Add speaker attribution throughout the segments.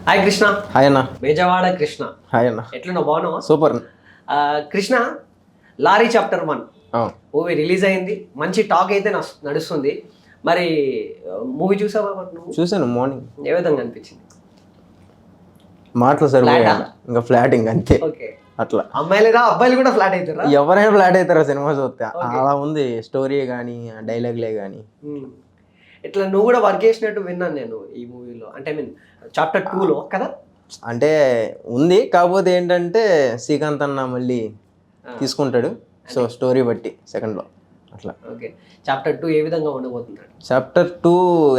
Speaker 1: Hi Krishna.
Speaker 2: Hi అన్న.
Speaker 1: బేజవాడ Krishna.
Speaker 2: Hi అన్న.
Speaker 1: ఎట్లున్నావు? బాగున్నావా?
Speaker 2: Super.
Speaker 1: Krishna, lorry chapter 1 movie release అయింది. మంచి టాక్ అయితే నడుస్తుంది. మరి మూవీ చూసావా? నువ్వు
Speaker 2: చూసాను మార్నింగ్.
Speaker 1: ఏ విధంగా అనిపించింది?
Speaker 2: మాటలు సరిపోయా, ఇంకా ఫ్లాటింగ్ అంతే.
Speaker 1: ఓకే,
Speaker 2: అట్లా
Speaker 1: అమ్మాయిలేదా అబ్బాయిలు కూడా ఫ్లాట్ అవుతారా?
Speaker 2: ఎవరైనా ఫ్లాట్ అవుతారా సినిమా చూస్తే? అలా ఉంది స్టోరీ కానీ డైలాగ్లే కానీ.
Speaker 1: ఇట్లా నువ్వు కూడా వర్క్ చేసినట్టు విన్నాను నేను ఈ మూవీలో. అంటే ఐ మీన్ చాప్టర్ 2లో కదా.
Speaker 2: అంటే ఉంది, కాకపోతే ఏంటంటే శ్రీకాంత్ అన్న మళ్ళీ తీసుకుంటాడు, సో స్టోరీ బట్టి సెకండ్లో అట్లా.
Speaker 1: ఓకే, చాప్టర్ 2 ఏ విధంగా ఉండబోతున్నాడు?
Speaker 2: చాప్టర్ 2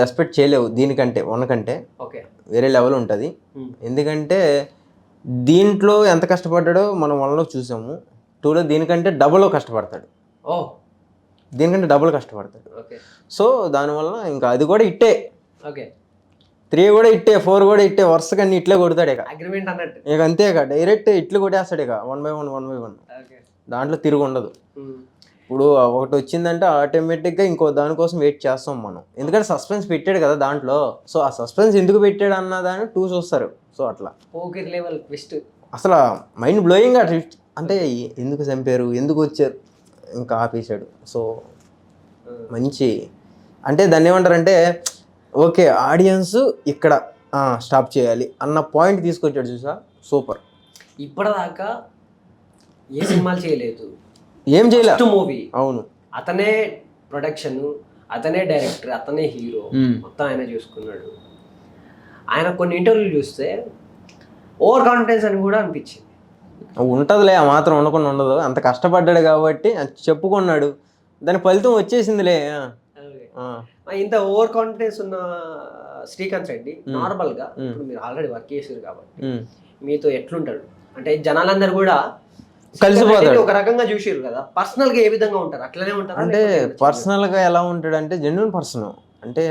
Speaker 2: ఎక్స్పెక్ట్ చేయలేవు దీనికంటే, 1 కంటే
Speaker 1: ఓకే
Speaker 2: వేరే లెవెల్ ఉంటుంది. ఎందుకంటే దీంట్లో ఎంత కష్టపడ్డాడో మనం 1లో చూసాము, 2లో దీనికంటే డబుల్ కష్టపడతాడు.
Speaker 1: ఓ,
Speaker 2: దీనికంటే డబుల్ కష్టపడతాడు.
Speaker 1: ఓకే.
Speaker 2: సో దానివల్ల ఇంకా అది కూడా ఇట్టే,
Speaker 1: ఓకే,
Speaker 2: 3 కూడా ఇట్టే, 4 కూడా ఇట్టే, వరుసగా అన్ని ఇట్లే కొడతాడు.
Speaker 1: అగ్రిమెంట్ అన్నట్టు
Speaker 2: ఇక అంతే, ఇక డైరెక్ట్ ఇట్లు కొట్టేస్తాడు. ఇక 1 by 1 దాంట్లో తిరుగు ఉండదు. ఇప్పుడు ఒకటి వచ్చిందంటే ఆటోమేటిక్గా ఇంకో దానికోసం వెయిట్ చేస్తాం మనం, ఎందుకంటే సస్పెన్స్ పెట్టాడు కదా దాంట్లో. సో ఆ సస్పెన్స్ ఎందుకు పెట్టాడు అన్న దాన్ని 2 చూస్తారు. సో అట్లా
Speaker 1: పోకిర్ లెవెల్ ట్విస్ట్,
Speaker 2: అసలు మైండ్ బ్లోయింగ్. అంటే ఎందుకు చంపారు, ఎందుకు వచ్చారు, ఇంకా ఆపేశాడు. సో మంచి, అంటే దాన్ని ఏమంటారంటే ఓకే ఆడియన్స్ ఇక్కడ స్టాప్ చేయాలి అన్న పాయింట్ తీసుకొచ్చాడు చూసా. సూపర్.
Speaker 1: ఇప్పటిదాకా ఏ సినిమాలు చేయలేదు,
Speaker 2: ఏం చేయలేదు
Speaker 1: మూవీ.
Speaker 2: అవును,
Speaker 1: అతనే ప్రొడక్షన్, అతనే డైరెక్టర్, అతనే హీరో, మొత్తం ఆయన చూసుకున్నాడు. ఆయన కొన్ని ఇంటర్వ్యూలు చూస్తే ఓవర్ కాన్ఫిడెన్స్ అని కూడా అనిపించింది.
Speaker 2: ఉంటుందిలే, ఆ మాత్రం ఉండకుండా ఉండదు. అంత కష్టపడ్డాడు కాబట్టి చెప్పుకున్నాడు, దాని ఫలితం వచ్చేసిందిలే.
Speaker 1: ఇంత ఓవర్ కాన్ఫిడెన్స్ ఉన్న శ్రీకాంత్ రెడ్డి నార్మల్ గా, ఇప్పుడు మీరు ఆల్రెడీ వర్క్ చేసారు కాబట్టి మీతో ఎట్లుంటాడు అంటే జనాలందరూ కూడా కలిసిపోతాడు ఒక రకంగా చూసారు కదా. పర్సనల్ గా ఏ విధంగా ఉంటారు? అట్లనే ఉంటారు
Speaker 2: అంటే పర్సనల్ గా ఎలా ఉంటాడు అంటే జెన్యున్ పర్సన్. అంటే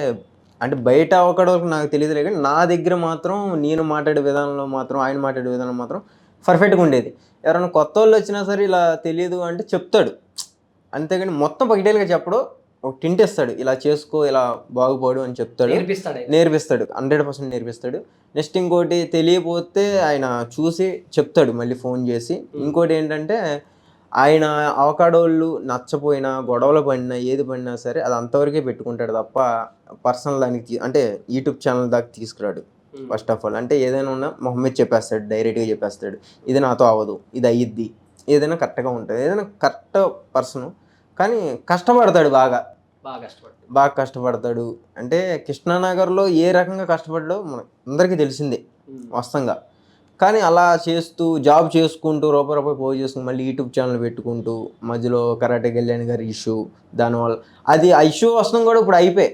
Speaker 2: అంటే బయట ఒకటి వరకు నాకు తెలియదులే, కానీ నా దగ్గర మాత్రం నేను మాట్లాడే విధానంలో మాత్రం, ఆయన మాట్లాడే విధానం మాత్రం పర్ఫెక్ట్గా ఉండేది. ఎవరైనా కొత్త వాళ్ళు వచ్చినా సరే ఇలా తెలియదు అంటే చెప్తాడు, అంతేగాని మొత్తం డీటెయిల్గా చెప్పడు. ఒక టింట్ ఇస్తాడు, ఇలా చేసుకో, ఇలా బాగుపడు అని చెప్తాడు, నేర్పిస్తాడు, 100% నేర్పిస్తాడు. నెక్స్ట్ ఇంకోటి తెలియకపోతే ఆయన చూసి చెప్తాడు, మళ్ళీ ఫోన్ చేసి. ఇంకోటి ఏంటంటే ఆయన అవకాడోళ్ళు నచ్చపోయినా, గొడవలు పడినా, ఏది పడినా సరే అది అంతవరకే పెట్టుకుంటాడు తప్ప పర్సనల్ దానికి అంటే యూట్యూబ్ ఛానల్ దాకా తీసుకురాడు. ఫస్ట్ ఆఫ్ ఆల్ అంటే ఏదైనా ఉన్నా మొహమ్మద్ చెప్పేస్తాడు, డైరెక్ట్గా చెప్పేస్తాడు, ఇది నాతో అవ్వదు, ఇది అయ్యిద్ది, ఏదైనా కరెక్ట్గా ఉంటుంది. ఏదైనా కరెక్ట్ పర్సన్, కానీ కష్టపడతాడు, బాగా కష్టపడతాడు. అంటే కృష్ణానగర్లో ఏ రకంగా కష్టపడ్డాడో మనకు అందరికీ తెలిసిందే వాస్తవంగా. కానీ అలా చేస్తూ జాబ్ చేసుకుంటూ రూపాయి పోగు చేసుకుంటూ మళ్ళీ యూట్యూబ్ ఛానల్ పెట్టుకుంటూ మధ్యలో కరాటే కళ్యాణ్ గారి ఇష్యూ, దానివల్ల అది ఆ ఇష్యూ వస్తుంది కూడా ఇప్పుడు అయిపోయి.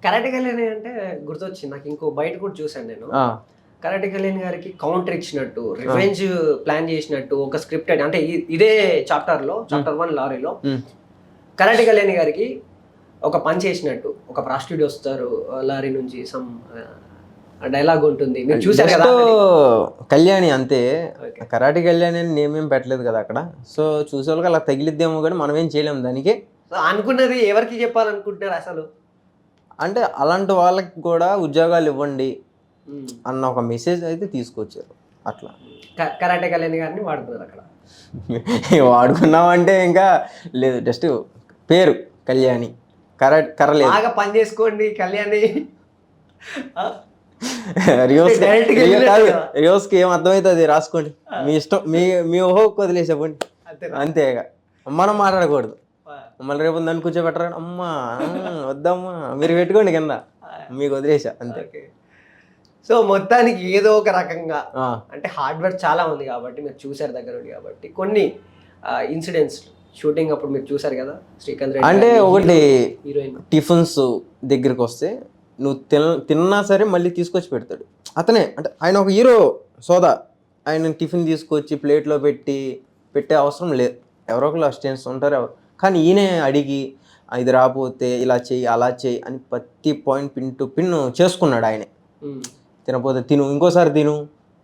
Speaker 1: కరాటే కళ్యాణ్ అంటే గుర్తొచ్చింది నాకు, ఇంకో బయట కూడా చూసాను నేను. కరాటే కళ్యాణ్ గారికి కౌంటర్ ఇచ్చినట్టు, రివెంజ్ ప్లాన్ చేసినట్టు ఒక స్క్రిప్ట్ అంటే ఇదే చాప్టర్ 1 లారీలో కరాటే కళ్యాణ్ గారికి ఒక పని చేసినట్టు, ఒక ప్రాస్టిట్యూట్ వస్తారు లారీ నుంచి, సమ్ డైలాగ్ ఉంటుంది, మీరు చూసారు కదా.
Speaker 2: కళ్యాణి అంతే, కరాటే కళ్యాణి అని నేమేం పెట్టలేదు కదా అక్కడ. సో చూసే వాళ్ళకి అలా తగిలిద్దేమో, కానీ మనం ఏం చేయలేము దానికి.
Speaker 1: అనుకున్నది ఎవరికి చెప్పాలనుకుంటున్నారు అసలు?
Speaker 2: అంటే అలాంటి వాళ్ళకి కూడా ఉద్యోగాలు ఇవ్వండి అన్న ఒక మెసేజ్ అయితే తీసుకొచ్చారు. అట్లా
Speaker 1: కరాటే కళ్యాణ్ గారిని వాడుతున్నారు అక్కడ.
Speaker 2: వాడుకున్నామంటే ఇంకా లేదు, జస్ట్ పేరు కళ్యాణి, కర్రలేదు.
Speaker 1: బాగా పని చేసుకోండి కళ్యాణి.
Speaker 2: రియోస్కి ఏం అర్థమవుతుంది రాసుకోండి, మీ ఇష్టం, మీ ఊహకు వదిలేసేపండి అంతేగా. మనం మాట్లాడకూడదు. మళ్ళీ రేపు నన్ను కూర్చోబెట్టరా, అమ్మా వద్దమ్మా మీరు పెట్టుకోండి కింద, మీకు వదిలేసా అంతే.
Speaker 1: సో మొత్తానికి ఏదో ఒక రకంగా అంటే హార్డ్ వర్క్ చాలా ఉంది కాబట్టి మీరు చూసారు దగ్గర ఉంది కాబట్టి, కొన్ని ఇన్సిడెంట్స్ షూటింగ్ అప్పుడు మీరు చూసారు కదా శ్రీకాంత్ రెడ్డి.
Speaker 2: అంటే ఒకటి హీరోయిన్ టిఫిన్స్ దగ్గరికి వస్తే నువ్వు తిన్నా సరే మళ్ళీ తీసుకొచ్చి పెడతాడు అతనే. అంటే ఆయన ఒక హీరో సోదా, ఆయన టిఫిన్ తీసుకొచ్చి ప్లేట్లో పెట్టే అవసరం లేదు. ఎవరో ఒకరు అసిస్టెంట్స్ ఉంటారు ఎవరు, కానీ ఈయనే అడిగి ఇది రాకపోతే ఇలా చెయ్యి అలా చెయ్యి అని ప్రతి పాయింట్ పిన్ టు పిన్ చేసుకున్నాడు ఆయనే. తినపోతే తిను, ఇంకోసారి తిను,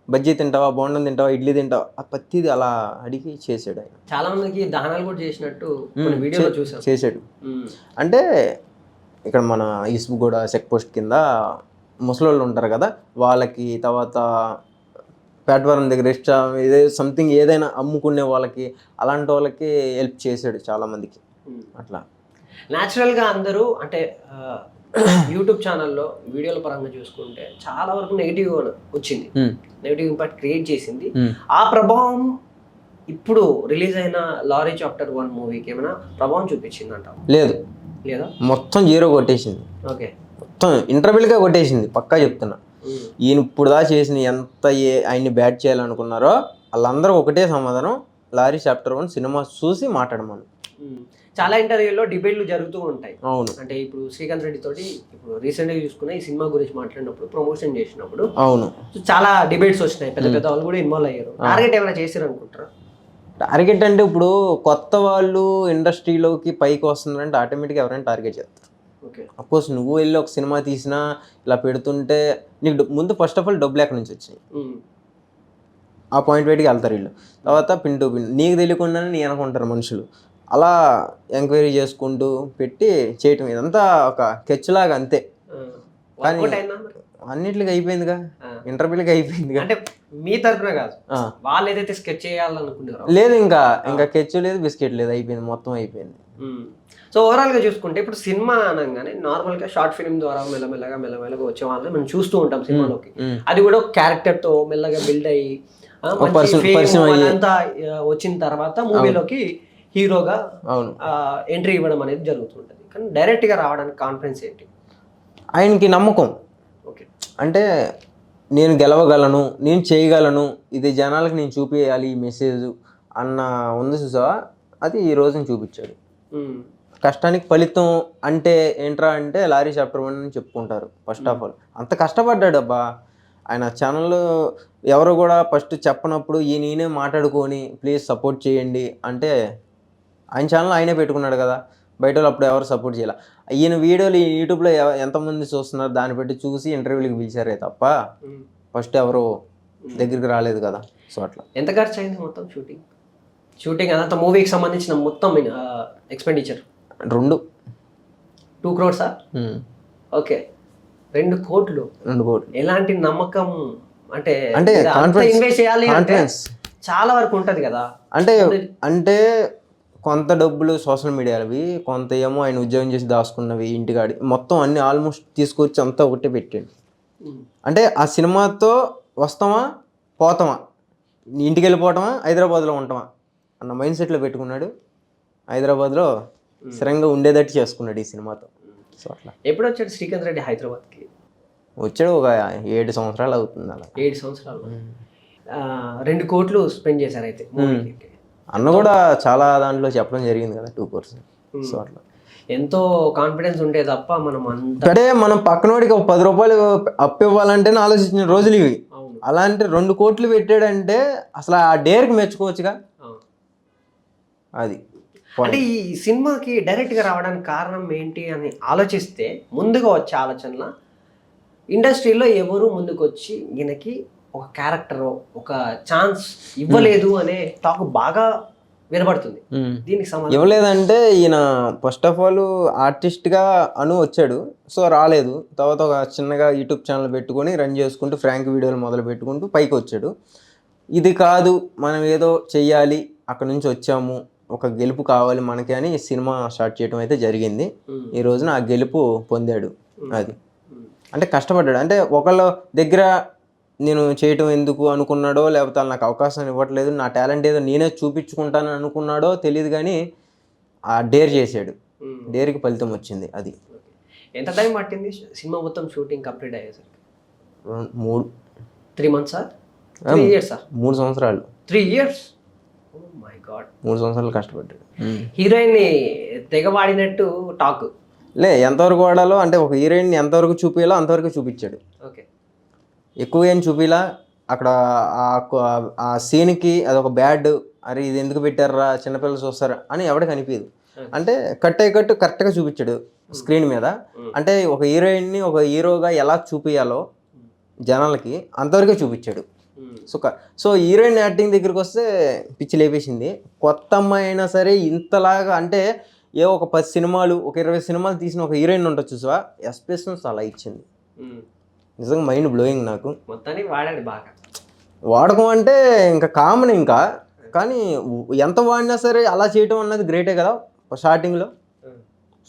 Speaker 2: బజ్జీ తింటావా, బోండం తింటావా, ఇడ్లీ తింటావా, ఆ పత్తిది అలా అడిగి చేసాడు ఆయన.
Speaker 1: చాలా మందికి దహనాలు కూడా చేసినట్టు
Speaker 2: చేసాడు. అంటే ఇక్కడ మన ఈస్బుగూడ చెక్ పోస్ట్ కింద ముసలోళ్ళు ఉంటారు కదా వాళ్ళకి, తర్వాత ప్లాట్ఫారం దగ్గర ఇదే సంథింగ్ ఏదైనా అమ్ముకునే వాళ్ళకి, అలాంటి వాళ్ళకి హెల్ప్ చేశాడు చాలామందికి అట్లా.
Speaker 1: న్యాచురల్గా అందరూ అంటే యూట్యూబ్ ఛానల్లో వీడియోల పరంగా చూసుకుంటే చాలా వరకు నెగిటివ్ వచ్చింది, నెగిటివ్ ఇంపాక్ట్ క్రియేట్ చేసింది. ఆ ప్రభావం ఇప్పుడు రిలీజ్ అయిన లారీ చాప్టర్ 1 మూవీకి ఏమైనా ప్రభావం చూపించిందంట?
Speaker 2: లేదు,
Speaker 1: లేదా,
Speaker 2: మొత్తం జీరో కొట్టేసింది.
Speaker 1: ఓకే,
Speaker 2: మొత్తం ఇంటర్వ్యూలుగా కొట్టేసింది పక్కా చెప్తున్నా. ఈయన ఇప్పుడు దా చేసిన ఎంత ఆయన్ని బ్యాట్ చేయాలనుకున్నారో వాళ్ళందరూ ఒకటే సమాధానం, లారీ చాప్టర్ 1 సినిమా చూసి మాట్లాడమను.
Speaker 1: చాలా ఇంటర్వ్యూలో డిబేట్లు జరుగుతూ ఉంటాయి.
Speaker 2: అవును,
Speaker 1: అంటే ఇప్పుడు శ్రీకాంత్ రెడ్డి తోటి ఇప్పుడు రీసెంట్గా చూసుకున్న ఈ సినిమా గురించి మాట్లాడినప్పుడు, ప్రమోషన్ చేసినప్పుడు
Speaker 2: అవును
Speaker 1: చాలా డిబేట్స్ వచ్చినాయి, పెద్ద పెద్ద వాళ్ళు కూడా ఇన్వాల్వ్ అయ్యారు. టార్గెట్ ఏమైనా చేశారు అనుకుంటారా?
Speaker 2: టార్గెట్ అంటే ఇప్పుడు కొత్త వాళ్ళు ఇండస్ట్రీలోకి పైకి వస్తున్నారంటే ఆటోమేటిక్గా ఎవరైనా టార్గెట్ చేస్తారు.
Speaker 1: ఓకే,
Speaker 2: అఫ్కోర్స్ నువ్వు వెళ్ళి ఒక సినిమా తీసినా ఇలా పెడుతుంటే నీకు ముందు ఫస్ట్ ఆఫ్ ఆల్ డబ్బులు ఎక్కడి నుంచి వచ్చినాయి, ఆ పాయింట్ వైట్కి వెళ్తారు వీళ్ళు. తర్వాత పిన్ టు పిన్ నీకు తెలియకుండానే నీ అనుకుంటారు మనుషులు. అలా ఎంక్వైరీ చేసుకుంటూ పెట్టి చేయటం, ఇదంతా ఒక కెచ్లాగా అంతే. కానీ అన్నిటికి అయిపోయిందిగా, ఇంటర్వ్యూలకి అయిపోయిందిగా.
Speaker 1: అంటే మీ తరఫున కాదు, వాళ్ళు ఏదైతే స్కెచ్ చేయాలనుకున్నారో
Speaker 2: లేదు, ఇంకా కెచ్ లేదు, బిస్కెట్ లేదు, అయిపోయింది, మొత్తం అయిపోయింది.
Speaker 1: సో ఓవరాల్గా చూసుకుంటే ఇప్పుడు సినిమా అనగానే నార్మల్గా షార్ట్ ఫిల్మ్ ద్వారా మెల్లమెల్లగా వచ్చే వాళ్ళని మనం చూస్తూ ఉంటాం సినిమాలోకి. అది కూడా ఒక క్యారెక్టర్తో మెల్లగా బిల్డ్ అయ్యి అంతా వచ్చిన తర్వాత మూవీలోకి హీరోగా ఎంట్రీ ఇవ్వడం అనేది జరుగుతుంటుంది. కానీ డైరెక్ట్గా రావడానికి కాన్ఫిడెన్స్ ఏంటి?
Speaker 2: ఆయనకి నమ్మకం.
Speaker 1: ఓకే,
Speaker 2: అంటే నేను గెలవగలను, నేను చేయగలను, ఇది జనాలకు నేను చూపించాలి ఈ మెసేజ్ అన్న ఉంది చూసావా, అది ఈ రోజున చూపించాడు. కష్టానికి ఫలితం అంటే ఏంట్రా అంటే లారీ చాప్టర్ 1 అని చెప్పుకుంటారు. ఫస్ట్ ఆఫ్ ఆల్ అంత కష్టపడ్డాడు అబ్బా. ఆయన ఛానల్లో ఎవరు కూడా ఫస్ట్ చెప్పనప్పుడు ఈయనే మాట్లాడుకొని ప్లీజ్ సపోర్ట్ చేయండి అంటే, ఆయన ఛానల్ ఆయనే పెట్టుకున్నాడు కదా, బయట వాళ్ళు అప్పుడు ఎవరు సపోర్ట్ చేయాలి. ఈయన వీడియోలు యూట్యూబ్లో ఎంతమంది చూస్తున్నారు దాన్ని బట్టి చూసి ఇంటర్వ్యూలకు పిలిచారే తప్ప ఫస్ట్ ఎవరు దగ్గరికి రాలేదు కదా. సో అట్లా.
Speaker 1: ఎంత ఖర్చు అయింది మొత్తం షూటింగ్ అదంతా మూవీకి సంబంధించిన మొత్తం ఎక్స్పెండిచర్? 2 crores. ఓకే, 2 కోట్లు. ఎలాంటి నమ్మకం అంటే ఇన్వెస్ట్ చేయాలి అంటే చాలా వరకు ఉంటుంది కదా.
Speaker 2: అంటే కొంత డబ్బులు సోషల్ మీడియావి, కొంత ఏమో ఆయన ఉద్యోగం చేసి దాచుకున్నవి ఇంటికాడి, మొత్తం అన్ని ఆల్మోస్ట్ తీసుకొచ్చి అంతా ఒకటే పెట్టండి. అంటే ఆ సినిమాతో వస్తామా పోతామా, ఇంటికి వెళ్ళిపోవటమా హైదరాబాద్లో ఉంటామా అన్న మైండ్ సెట్లో పెట్టుకున్నాడు. హైదరాబాద్లో స్థిరంగా ఉండేటట్టు చేసుకున్నాడు ఈ సినిమాతో. సో అట్లా.
Speaker 1: ఎప్పుడు వచ్చాడు శ్రీకాంత్ రెడ్డి హైదరాబాద్కి?
Speaker 2: వచ్చాడు ఒక 7 సంవత్సరాలు అవుతుంది. అలా
Speaker 1: 7 సంవత్సరాలు. 2 కోట్లు స్పెండ్ చేశారు అయితే మూవీకి.
Speaker 2: అన్న కూడా చాలా దాంట్లో చెప్పడం జరిగింది కదా 2%. సో అట్లా
Speaker 1: ఎంతో కాన్ఫిడెన్స్ ఉంటే తప్ప మనం
Speaker 2: మనం పక్కనోడికి ఒక 10 రూపాయలు అప్పు ఇవ్వాలంటేనే ఆలోచించిన రోజులు ఇవి. అలాంటి 2 కోట్లు పెట్టాడంటే అసలు ఆ డేర్కి మెచ్చుకోవచ్చుగా. అది
Speaker 1: అంటే ఈ సినిమాకి డైరెక్ట్గా రావడానికి కారణం ఏంటి అని ఆలోచిస్తే ముందుగా వచ్చే ఆలోచనల ఇండస్ట్రీలో ఎవరు ముందుకు వచ్చి ఈయనకి ఒక క్యారెక్టర్ ఒక ఛాన్స్ ఇవ్వలేదు అనే టాక్ బాగా వినబడుతుంది. దీనికి సంబంధం
Speaker 2: ఇవ్వలేదంటే ఈయన ఫస్ట్ ఆఫ్ ఆల్ ఆర్టిస్ట్గా వచ్చాడు, సో రాలేదు. తర్వాత ఒక చిన్నగా యూట్యూబ్ ఛానల్ పెట్టుకొని రన్ చేసుకుంటూ ఫ్రాంక్ వీడియోలు మొదలు పెట్టుకుంటూ పైకి వచ్చాడు. ఇది కాదు మనం ఏదో చెయ్యాలి, అక్కడ నుంచి వచ్చాము, ఒక గెలుపు కావాలి మనకి అని సినిమా స్టార్ట్ చేయడం అయితే జరిగింది. ఈ రోజున ఆ గెలుపు పొందాడు. అది అంటే కష్టపడ్డాడు. అంటే ఒకళ్ళ దగ్గర నేను చేయటం ఎందుకు అనుకున్నాడో, లేకపోతే నాకు అవకాశం ఇవ్వట్లేదు, నా టాలెంట్ ఏదో నేనే చూపించుకుంటాను అనుకున్నాడో తెలియదు, కానీ ఆ డేర్ చేశాడు. డేర్కి ఫలితం వచ్చింది. అది.
Speaker 1: ఎంత టైం పట్టింది సినిమా మొత్తం షూటింగ్ కంప్లీట్ అయ్యేసరికి? 3 months 3 years
Speaker 2: 3 సంవత్సరాలు.
Speaker 1: 3 years. ఓ మై గాడ్,
Speaker 2: 3 సంవత్సరాలు కష్టపడ్డాడు.
Speaker 1: హీరోయిన్ని తెగవాడినట్టు టాక్.
Speaker 2: ఎంతవరకు వాడాలో అంటే ఒక హీరోయిన్ ఎంతవరకు చూపించాలో అంతవరకు చూపించాడు.
Speaker 1: ఓకే, ఎక్కువ
Speaker 2: ఏం చూపిలా. అక్కడ ఆ సీన్కి అదొక బ్యాడ్, అరే ఇది ఎందుకు పెట్టారా చిన్నపిల్లలు చూస్తారా అని ఎవరికి అనిపించదు. అంటే కట్ కరెక్ట్గా చూపించాడు స్క్రీన్ మీద. అంటే ఒక హీరోయిన్ని ఒక హీరోగా ఎలా చూపించాలో జనాలకి అంతవరకే చూపించాడు. సో హీరోయిన్ యాక్టింగ్ దగ్గరికి వస్తే పిచ్చి లేపేసింది. కొత్త అమ్మాయి అయినా సరే ఇంతలాగా అంటే ఒక 10 సినిమాలు ఒక 20 సినిమాలు తీసిన ఒక హీరోయిన్ ఉంటుంది చూసావా, ఎక్స్ప్రెషన్స్ అలా ఇచ్చింది. నిజంగా మైండ్ బ్లోయింగ్ నాకు.
Speaker 1: మొత్తానికి వాడాడు బాగా.
Speaker 2: వాడకం అంటే ఇంకా కామన్ ఇంకా, కానీ ఎంత వాడినా సరే అలా చేయటం అన్నది గ్రేటే కదా. స్టార్టింగ్లో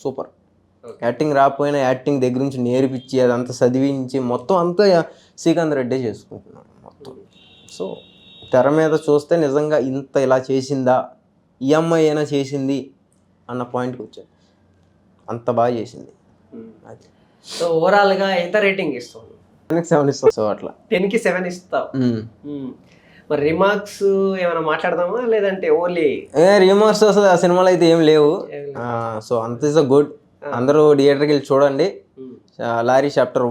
Speaker 2: సూపర్. యాక్టింగ్ రాకపోయినా యాక్టింగ్ దగ్గర నుంచి నేర్పించి అదంతా చదివించి మొత్తం అంతా శ్రీకాంత్ రెడ్డే చేసుకుంటున్నాడు మొత్తం. సో తెర మీద చూస్తే నిజంగా ఇంత ఇలా చేసిందా, ఈ అమ్మాయి అయినా చేసింది అన్న పాయింట్కి వచ్చాడు. అంత బాగా చేసింది. అది
Speaker 1: సో ఓవరాల్గా ఎంత రేటింగ్ ఇస్తావు?
Speaker 2: 7 ఇస్తాం. సో అట్లా
Speaker 1: 10కి 7 ఇస్తావు. మరి రిమార్క్స్ ఏమైనా మాట్లాడదామా లేదంటే ఓన్లీ
Speaker 2: రిమార్క్స్ అసలు ఆ సినిమాలో అయితే ఏం లేవు. సో అంత ఇస్ అ గుడ్. అందరూ థియేటర్కి వెళ్ళి చూడండి. లారీ చాప్టర్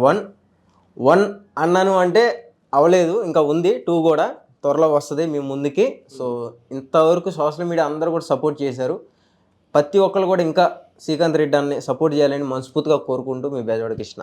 Speaker 2: 1 అన్నాను అంటే అవలేదు, ఇంకా ఉంది 2 కూడా త్వరలో వస్తుంది మీ ముందుకి. సో ఇంతవరకు సోషల్ మీడియా అందరూ కూడా సపోర్ట్ చేశారు. ప్రతి ఒక్కరు కూడా ఇంకా శ్రీకాంత్ రెడ్డి అన్ని సపోర్ట్ చేయాలని మనస్ఫూర్తిగా కోరుకుంటూ మీ బెజవాడ కృష్ణ.